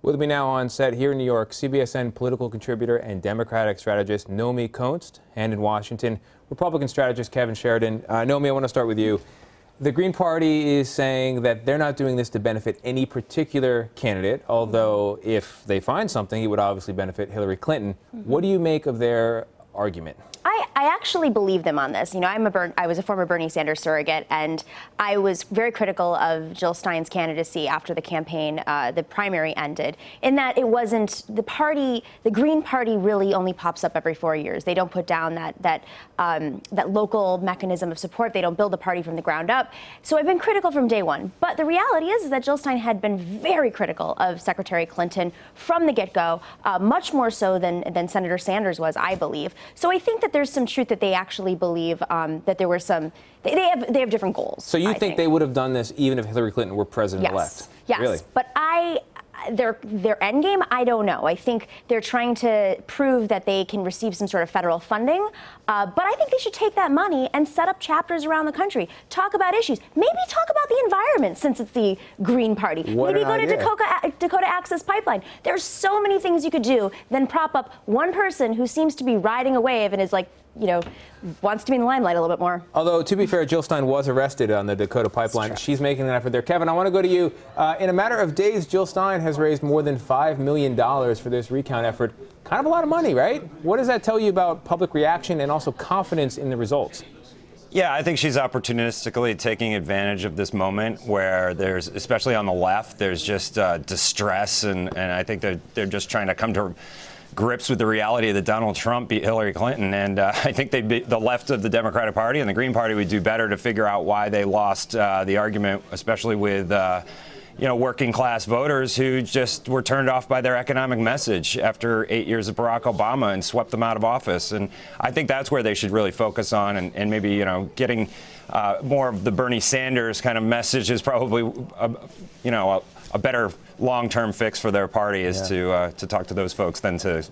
With me now on set here in New York, CBSN political contributor and Democratic strategist Nomiki Konst, and in Washington, Republican strategist Kevin Sheridan. Nomi, I want to start with you. The Green Party is saying that they're not doing this to benefit any particular candidate, although if they find something, it would obviously benefit Hillary Clinton. What do you make of their argument? I actually believe them on this. You know, I was a former Bernie Sanders surrogate, and I was very critical of Jill Stein's candidacy after the campaign, the primary ended, in that it wasn't the party. The Green Party really only pops up every 4 years. They don't put down that local mechanism of support. They don't build the party from the ground up. So I've been critical from day one. But the reality is that Jill Stein had been very critical of Secretary Clinton from the get-go, much more so than Senator Sanders was, I believe. So I think that there's some truth that they actually believe that there were some. They have different goals. So you think they would have done this even if Hillary Clinton were president-elect? Yes. Really? But their end game, I don't know. I think they're trying to prove that they can receive some sort of federal funding. But I think they should take that money and set up chapters around the country. Talk about issues. Maybe talk about the environment, since it's the Green Party. Maybe go to Dakota Access Pipeline. There's so many things you could do than prop up one person who seems to be riding a wave and is like, you know, wants to be in the limelight a little bit more. Although, to be fair, Jill Stein was arrested on the Dakota Pipeline. She's making an effort there. Kevin, I want to go to you. In a matter of days, Jill Stein has raised more than $5 million for this recount effort. Kind of a lot of money, right? What does that tell you about public reaction and also confidence in the results? Yeah, I think she's opportunistically taking advantage of this moment where there's, especially on the left, there's just distress, and I think they're just trying to come to grips with the reality that Donald Trump beat Hillary Clinton. And I think the left of the Democratic Party and the Green Party would do better to figure out why they lost the argument, especially with working class voters who just were turned off by their economic message after 8 years of Barack Obama and swept them out of office. And I think that's where they should really focus on, and maybe, getting more of the Bernie Sanders kind of message is probably, a better long-term fix for their party is to talk to those folks than to,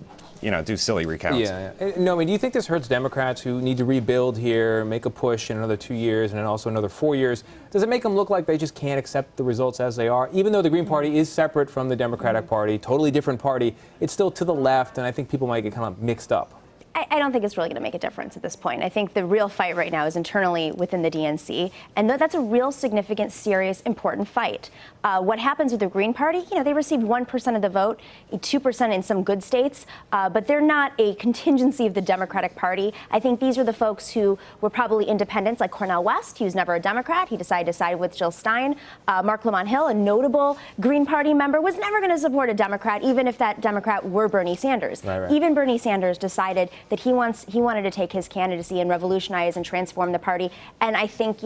do silly recounts. Yeah. No, I mean, do you think this hurts Democrats who need to rebuild here, make a push in another 2 years and then also another 4 years? Does it make them look like they just can't accept the results as they are? Even though the Green Party is separate from the Democratic Party, totally different party, it's still to the left, and I think people might get kind of mixed up. I don't think it's really going to make a difference at this point. I think the real fight right now is internally within the DNC, and that's a real significant, serious, important fight. What happens with the Green Party? They received 1% of the vote, 2% in some good states, but they're not a contingency of the Democratic Party. I think these are the folks who were probably independents, like Cornel West. He was never a Democrat. He decided to side with Jill Stein. Mark Lamont Hill, a notable Green Party member, was never going to support a Democrat, even if that Democrat were Bernie Sanders. Right. Even Bernie Sanders decided that he wanted to take his candidacy and revolutionize and transform the party. And I think,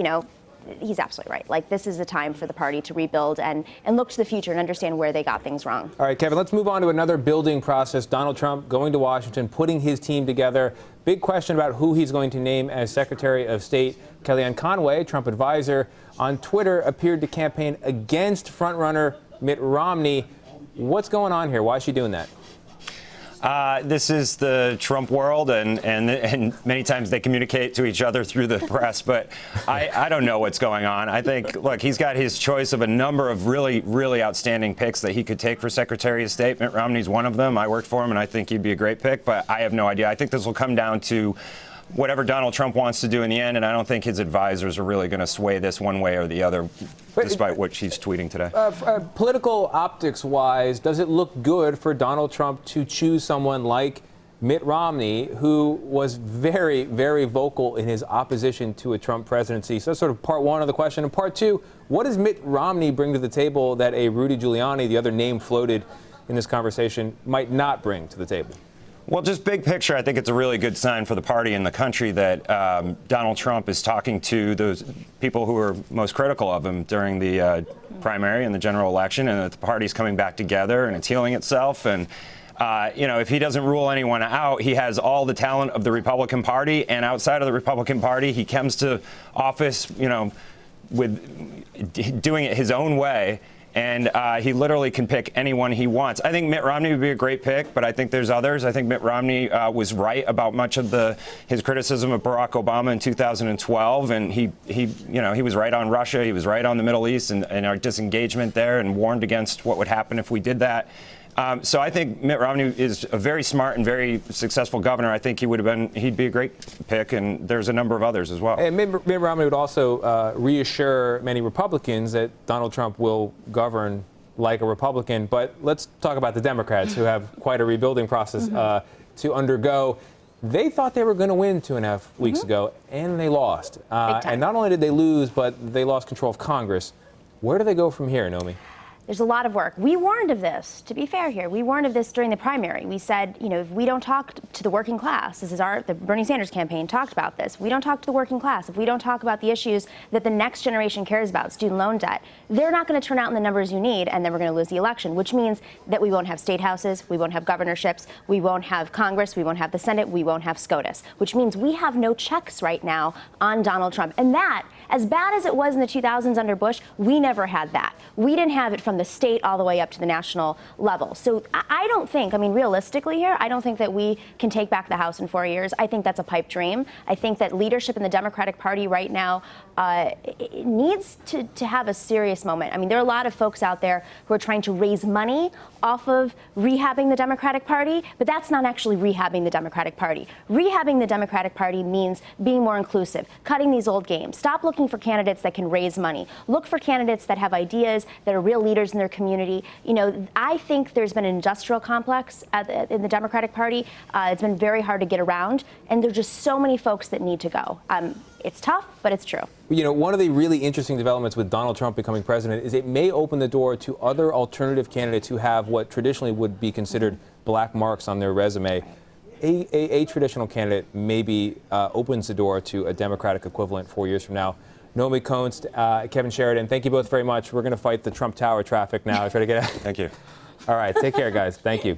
he's absolutely right. Like, this is the time for the party to rebuild and look to the future and understand where they got things wrong. All right, Kevin, let's move on to another building process. Donald Trump going to Washington, putting his team together. Big question about who he's going to name as Secretary of State. Kellyanne Conway, Trump advisor, on Twitter appeared to campaign against frontrunner Mitt Romney. What's going on here? Why is she doing that? This is the Trump world, and many times they communicate to each other through the press, but I don't know what's going on. I think, look, he's got his choice of a number of really, really outstanding picks that he could take for Secretary of State. Mitt Romney's one of them. I worked for him, and I think he'd be a great pick, but I have no idea. I think this will come down to whatever Donald Trump wants to do in the end, and I don't think his advisors are really going to sway this one way or the other, despite what she's tweeting today. Political optics-wise, does it look good for Donald Trump to choose someone like Mitt Romney, who was very, very vocal in his opposition to a Trump presidency? So that's sort of part one of the question. And part two, what does Mitt Romney bring to the table that a Rudy Giuliani, the other name floated in this conversation, might not bring to the table? Well, just big picture, I think it's a really good sign for the party and the country that Donald Trump is talking to those people who are most critical of him during the primary and the general election, and that the party's coming back together and it's healing itself. And, if he doesn't rule anyone out, he has all the talent of the Republican Party. And outside of the Republican Party, he comes to office, with doing it his own way. And he literally can pick anyone he wants. I think Mitt Romney would be a great pick, but I think there's others. I think Mitt Romney was right about much of his criticism of Barack Obama in 2012, and he was right on Russia. He was right on the Middle East and our disengagement there, and warned against what would happen if we did that. So I think Mitt Romney is a very smart and very successful governor. I think he'd be a great pick, and there's a number of others as well. And Mitt Romney would also reassure many Republicans that Donald Trump will govern like a Republican. But let's talk about the Democrats, who have quite a rebuilding process to undergo. They thought they were going to win 2.5 weeks ago, and they lost. And not only did they lose, but they lost control of Congress. Where do they go from here, Nomi? There's a lot of work. We warned of this, to be fair here. We warned of this during the primary. We said, if we don't talk to the working class, the Bernie Sanders campaign talked about this. We don't talk to the working class. If we don't talk about the issues that the next generation cares about, student loan debt, they're not going to turn out in the numbers you need, and then we're going to lose the election, which means that we won't have state houses, we won't have governorships, we won't have Congress, we won't have the Senate, we won't have SCOTUS, which means we have no checks right now on Donald Trump. And that, as bad as it was in the 2000s under Bush, we never had that. We didn't have it from the state all the way up to the national level. So I don't think, realistically here, I don't think that we can take back the House in 4 years. I think that's a pipe dream. I think that leadership in the Democratic Party right now needs to have a serious moment. There are a lot of folks out there who are trying to raise money off of rehabbing the Democratic Party, but that's not actually rehabbing the Democratic Party. Rehabbing the Democratic Party means being more inclusive, cutting these old games. Stop looking for candidates that can raise money. Look for candidates that have ideas, that are real leaders in their community. I think there's been an industrial complex in the Democratic Party. It's been very hard to get around, and there's just so many folks that need to go. It's tough, but it's true. One of the really interesting developments with Donald Trump becoming president is it may open the door to other alternative candidates who have what traditionally would be considered black marks on their resume. A traditional candidate maybe opens the door to a Democratic equivalent 4 years from now. Nomiki Konst, Kevin Sheridan, thank you both very much. We're going to fight the Trump Tower traffic now. Try to get out. Thank you. All right, take care, guys. Thank you.